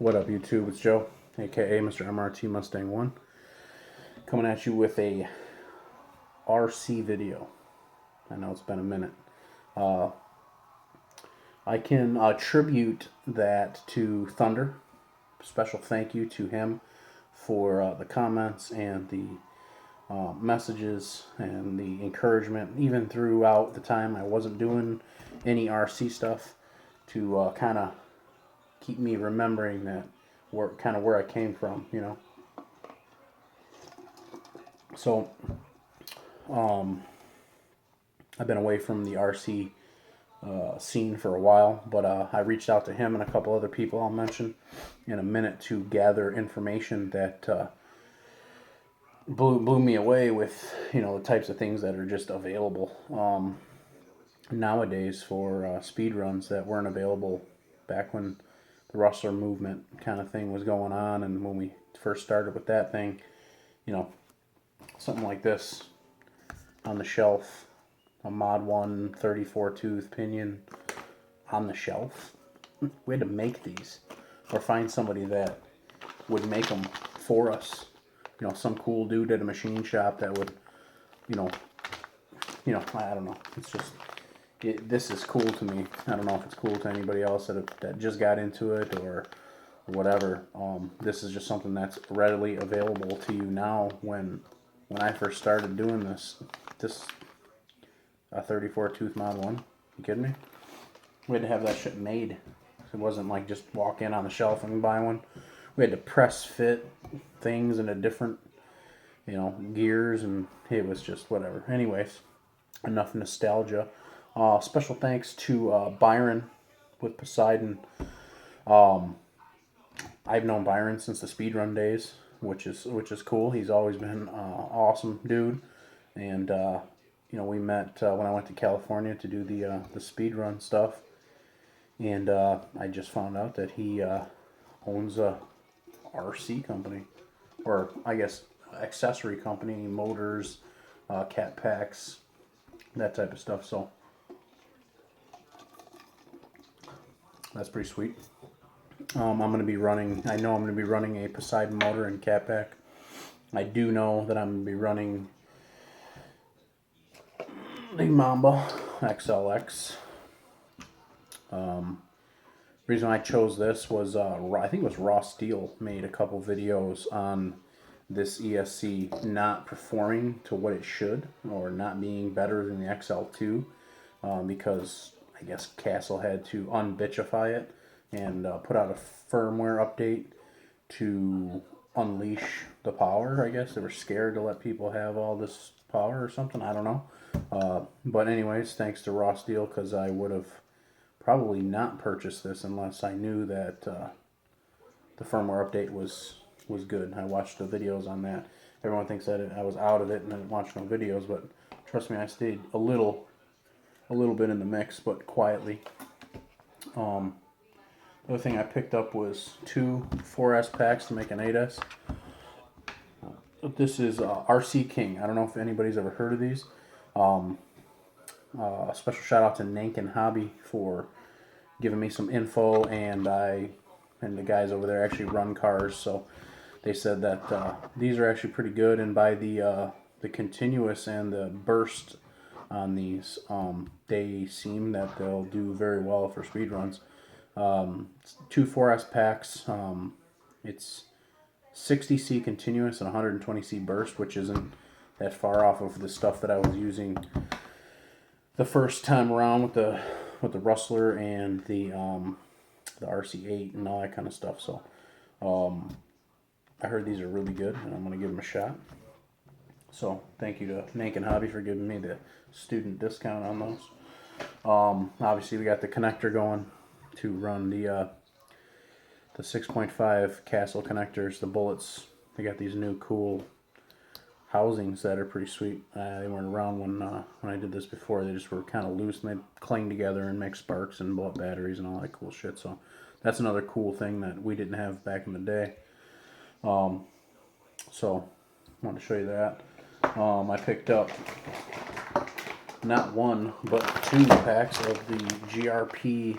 What up, YouTube? It's Joe, aka Mr. MRT Mustang 1, coming at you with a RC video. I know it's been a minute. I can attribute that to Thunder. Special thank you to him for the comments and the messages and the encouragement, even throughout the time I wasn't doing any RC stuff, to kind of keep me remembering that where I came from, you know. So I've been away from the RC scene for a while, but I reached out to him and a couple other people I'll mention in a minute to gather information that blew me away with, you know, the types of things that are just available nowadays for speed runs that weren't available back when the Rustler movement kind of thing was going on, and when we first started with that thing, you know, something like this on the shelf, a Mod 1 34 tooth pinion on the shelf. We had to make these, or find somebody that would make them for us. You know, some cool dude at a machine shop that would, you know, I don't know. It's just, this is cool to me. I don't know if it's cool to anybody else that just got into it or whatever. This is just something that's readily available to you now. When I first started doing this a 34 tooth Mod 1. You kidding me? We had to have that shit made. It wasn't like just walk in on the shelf and buy one. We had to press fit things into different, you know, gears, and it was just whatever. Anyways, enough nostalgia. Special thanks to Byron with Poseidon. I've known Byron since the speedrun days, which is cool. He's always been an awesome dude, and you know, we met when I went to California to do the speedrun stuff, and I just found out that he owns a RC company, or I guess accessory company, motors, cat packs, that type of stuff. So that's pretty sweet. I'm going to be running, I know I'm going to be running a Poseidon motor and cat pack. I do know that I'm going to be running the Mamba XLX. Reason I chose this was I think it was Raw Steel made a couple videos on this ESC not performing to what it should, or not being better than the XL2, because I guess Castle had to unbitchify it and put out a firmware update to unleash the power. I guess they were scared to let people have all this power or something. I don't know. But anyways, thanks to Raw Steel, because I would have probably not purchased this unless I knew that the firmware update was good. I watched the videos on that. Everyone thinks that I was out of it and didn't watch no videos, but trust me, I stayed a little bit in the mix, but quietly. The other thing I picked up was 2 4S packs to make an 8S. This is RC King. I don't know if anybody's ever heard of these. A special shout out to Nankin Hobby for giving me some info, and the guys over there actually run cars, so they said that these are actually pretty good, and by the continuous and the burst on these, they seem that they'll do very well for speed runs. 2 4S packs. It's 60C continuous and 120C burst, which isn't that far off of the stuff that I was using the first time around with the Rustler and the RC8 and all that kind of stuff. So I heard these are really good, and I'm going to give them a shot. So thank you to Nankin Hobby for giving me the student discount on those. Obviously we got the connector going to run the 6.5 Castle connectors, the bullets. They got these new cool housings that are pretty sweet. They weren't around when I did this before. They just were kind of loose, and they'd cling together and make sparks and blow up batteries and all that cool shit. So that's another cool thing that we didn't have back in the day. So I wanted to show you that. I picked up not 1 but 2 packs of the GRP